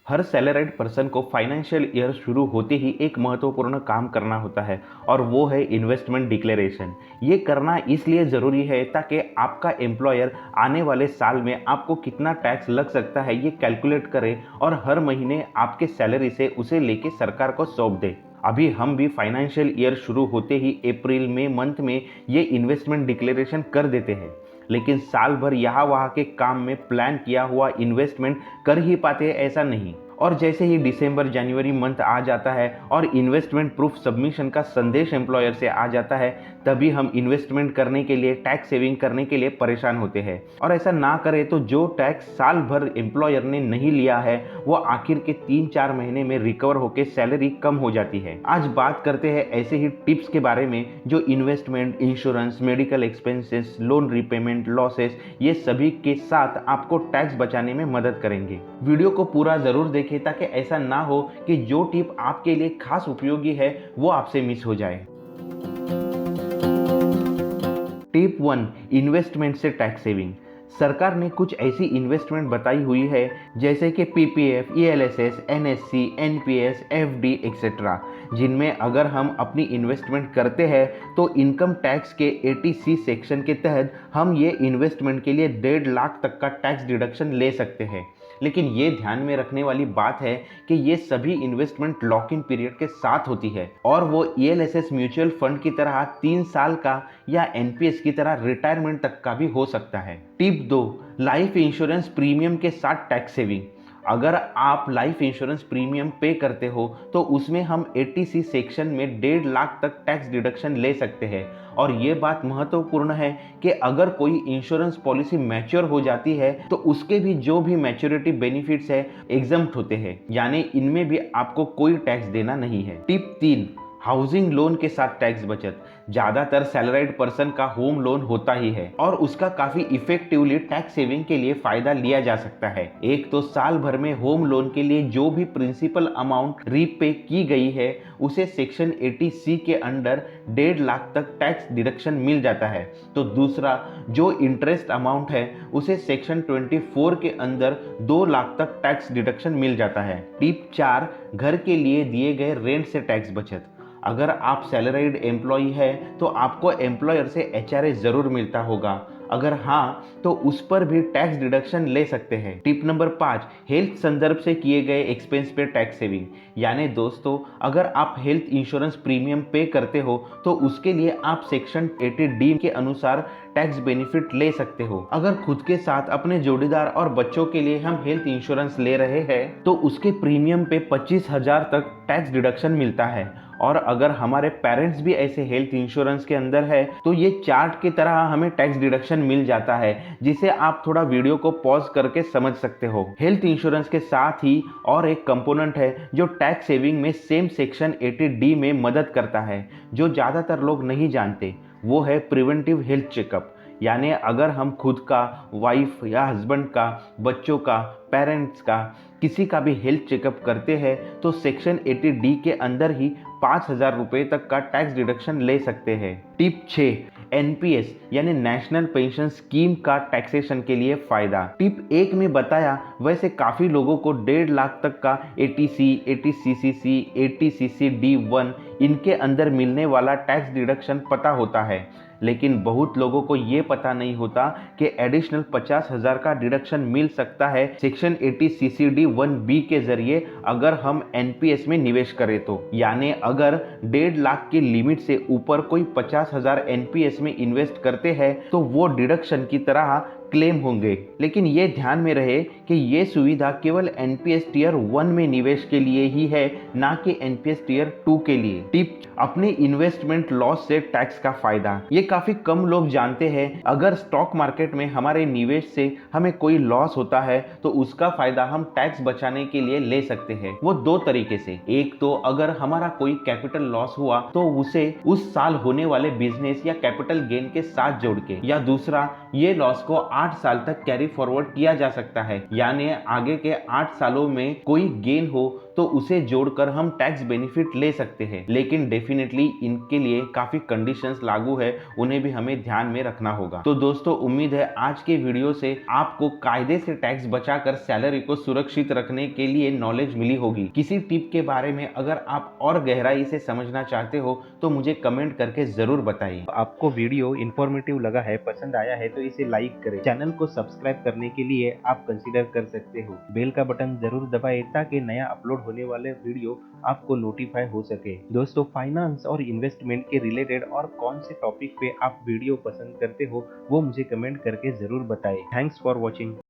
हर salaried person को financial year शुरू होते ही एक महत्वपूर्ण काम करना होता है और वो है इन्वेस्टमेंट डिक्लेरेशन। ये करना इसलिए ज़रूरी है ताकि आपका एम्प्लॉयर आने वाले साल में आपको कितना टैक्स लग सकता है ये कैलकुलेट करे और हर महीने आपके सैलरी से उसे लेके सरकार को सौंप दे। अभी हम भी फाइनेंशियल ईयर शुरू होते ही अप्रैल में मंथ में ये इन्वेस्टमेंट डिक्लेरेशन कर देते हैं, लेकिन साल भर यहाँ वहाँ के काम में प्लान किया हुआ इन्वेस्टमेंट कर ही पाते हैं ऐसा नहीं। और जैसे ही दिसंबर जनवरी मंथ आ जाता है और इन्वेस्टमेंट प्रूफ सबमिशन का संदेश एम्प्लॉयर से आ जाता है, तभी हम इन्वेस्टमेंट करने के लिए, टैक्स सेविंग करने के लिए परेशान होते हैं। और ऐसा ना करें तो जो टैक्स साल भर एम्प्लॉयर ने नहीं लिया है वो आखिर के 3-4 महीने में रिकवर होकर सैलरी कम हो जाती है। आज बात करते हैं ऐसे ही टिप्स के बारे में जो investment, insurance, medical expenses, loan repayment, losses, ये सभी के साथ आपको टैक्स बचाने में मदद करेंगे। वीडियो को पूरा जरूर देखें ताकि ऐसा ना हो कि जो टिप आपके लिए खास उपयोगी है वो आपसे मिस हो जाए। टिप 1, इन्वेस्टमेंट से टैक्स सेविंग। सरकार ने कुछ ऐसी इन्वेस्टमेंट बताई हुई है जैसे कि PPF, ELSS, NSC, NPS, FD etcetera, जिनमें अगर हम अपनी इन्वेस्टमेंट करते हैं तो इनकम टैक्स के 80C सेक्शन के तहत हम ये इन्वेस्टमेंट के लिए 1.5 लाख तक का टैक्स डिडक्शन ले सकते हैं। लेकिन ये ध्यान में रखने वाली बात है कि ये सभी इन्वेस्टमेंट लॉक इन पीरियड के साथ होती है और वो ईएलएसएस म्यूचुअल फंड की तरह 3 साल का या एनपीएस की तरह रिटायरमेंट तक का भी हो सकता है। टिप 2, लाइफ इंश्योरेंस प्रीमियम के साथ टैक्स सेविंग। अगर आप लाइफ इंश्योरेंस प्रीमियम पे करते हो तो उसमें हम 80C सेक्शन में 1.5 लाख तक टैक्स डिडक्शन ले सकते हैं। और ये बात महत्वपूर्ण है कि अगर कोई इंश्योरेंस पॉलिसी मैच्योर हो जाती है तो उसके भी जो भी मैच्योरिटी बेनिफिट्स है एग्जम्प्ट होते हैं, यानी इनमें भी आपको कोई टैक्स देना नहीं है। टिप 3, हाउसिंग लोन के साथ टैक्स बचत। ज़्यादातर सैलराइड पर्सन का होम लोन होता ही है और उसका काफ़ी इफेक्टिवली टैक्स सेविंग के लिए फ़ायदा लिया जा सकता है। एक तो साल भर में होम लोन के लिए जो भी प्रिंसिपल अमाउंट रीपे की गई है उसे सेक्शन 80C के अंडर 1.5 लाख तक टैक्स डिडक्शन मिल जाता है। तो दूसरा, जो इंटरेस्ट अमाउंट है उसे सेक्शन 24 के अंदर 2 लाख तक टैक्स डिडक्शन मिल जाता है। टिप 4, घर के लिए दिए गए रेंट से टैक्स बचत। अगर आप सैलरीड एम्प्लॉई है तो आपको एम्प्लॉयर से एचआरए जरूर मिलता होगा, अगर हाँ तो उस पर भी टैक्स डिडक्शन ले सकते हैं। टिप नंबर 5, हेल्थ संदर्भ से किए गए एक्सपेंस पे टैक्स सेविंग। यानी दोस्तों, अगर आप हेल्थ इंश्योरेंस प्रीमियम पे करते हो तो उसके लिए आप सेक्शन 80D के अनुसार टैक्स बेनिफिट ले सकते हो। अगर खुद के साथ अपने जोड़ीदार और बच्चों के लिए हम हेल्थ इंश्योरेंस ले रहे हैं तो उसके प्रीमियम पे 25,000 तक टैक्स डिडक्शन मिलता है। और अगर हमारे पेरेंट्स भी ऐसे हेल्थ इंश्योरेंस के अंदर है तो ये चार्ट की तरह हमें टैक्स डिडक्शन मिल जाता है, जिसे आप थोड़ा वीडियो को पॉज करके समझ सकते हो। हेल्थ इंश्योरेंस के साथ ही और एक कंपोनेंट है जो टैक्स सेविंग में सेम सेक्शन 80D में मदद करता है, जो ज़्यादातर लोग नहीं जानते। वो है प्रिवेंटिव हेल्थ चेकअप। यानी अगर हम खुद का, वाइफ या हस्बैंड का, बच्चों का, पेरेंट्स का, किसी का भी हेल्थ चेकअप करते हैं तो सेक्शन 80D के अंदर ही 5,000 रुपये तक का टैक्स डिडक्शन ले सकते हैं। टिप 6, एनपीएस यानी नेशनल पेंशन स्कीम का टैक्सेशन के लिए फायदा। टिप 1 में बताया वैसे काफ़ी लोगों को 1.5 लाख तक का 80C, 80CCC, 80CCD1 इनके अंदर मिलने वाला टैक्स डिडक्शन पता होता है, लेकिन बहुत लोगों को ये पता नहीं होता कि एडिशनल 50,000 का डिडक्शन मिल सकता है सेक्शन 80CCD1B के जरिए अगर हम एनपीएस में निवेश करें तो। यानी अगर 1.5 लाख की लिमिट से ऊपर कोई 50,000 एनपीएस में इन्वेस्ट करते हैं तो वो डिडक्शन की तरह क्लेम होंगे। लेकिन ये ध्यान में रहे कि ये सुविधा केवल एनपीएस टियर 1 में निवेश के लिए ही है, ना कि एनपीएस टियर 2 के लिए। टिप, अपने इन्वेस्टमेंट लॉस से टैक्स का फायदा। ये काफी कम लोग जानते हैं। अगर स्टॉक मार्केट में हमारे निवेश से हमें कोई लॉस होता है तो उसका फायदा हम टैक्स बचाने के लिए ले सकते हैं। वो 2 तरीके से। एक तो अगर हमारा कोई कैपिटल लॉस हुआ तो उसे उस साल होने वाले बिजनेस या कैपिटल गेन के साथ जोड़ के, या दूसरा, ये लॉस को 8 साल तक कैरी फॉरवर्ड किया जा सकता है। यानी आगे के 8 सालों में कोई गेन हो तो उसे जोड़कर हम टैक्स बेनिफिट ले सकते हैं, लेकिन डेफिनेटली इनके लिए काफी कंडीशंस लागू है, उन्हें भी हमें ध्यान में रखना होगा। तो दोस्तों, उम्मीद है आज के वीडियो से आपको कायदे से टैक्स बचाकर सैलरी को सुरक्षित रखने के लिए नॉलेज मिली होगी। किसी टिप के बारे में अगर आप और गहराई से समझना चाहते हो तो मुझे कमेंट करके जरूर बताइए। आपको वीडियो इन्फॉर्मेटिव लगा है, पसंद आया है तो इसे लाइक करें। चैनल को सब्सक्राइब करने के लिए आप कंसीडर कर सकते हो। बेल का बटन जरूर दबाएं ताकि नया अपलोड होने वाले वीडियो आपको नोटिफाई हो सके। दोस्तों, फाइनेंस और इन्वेस्टमेंट के रिलेटेड और कौन से टॉपिक पे आप वीडियो पसंद करते हो वो मुझे कमेंट करके जरूर बताएं। Thanks for watching.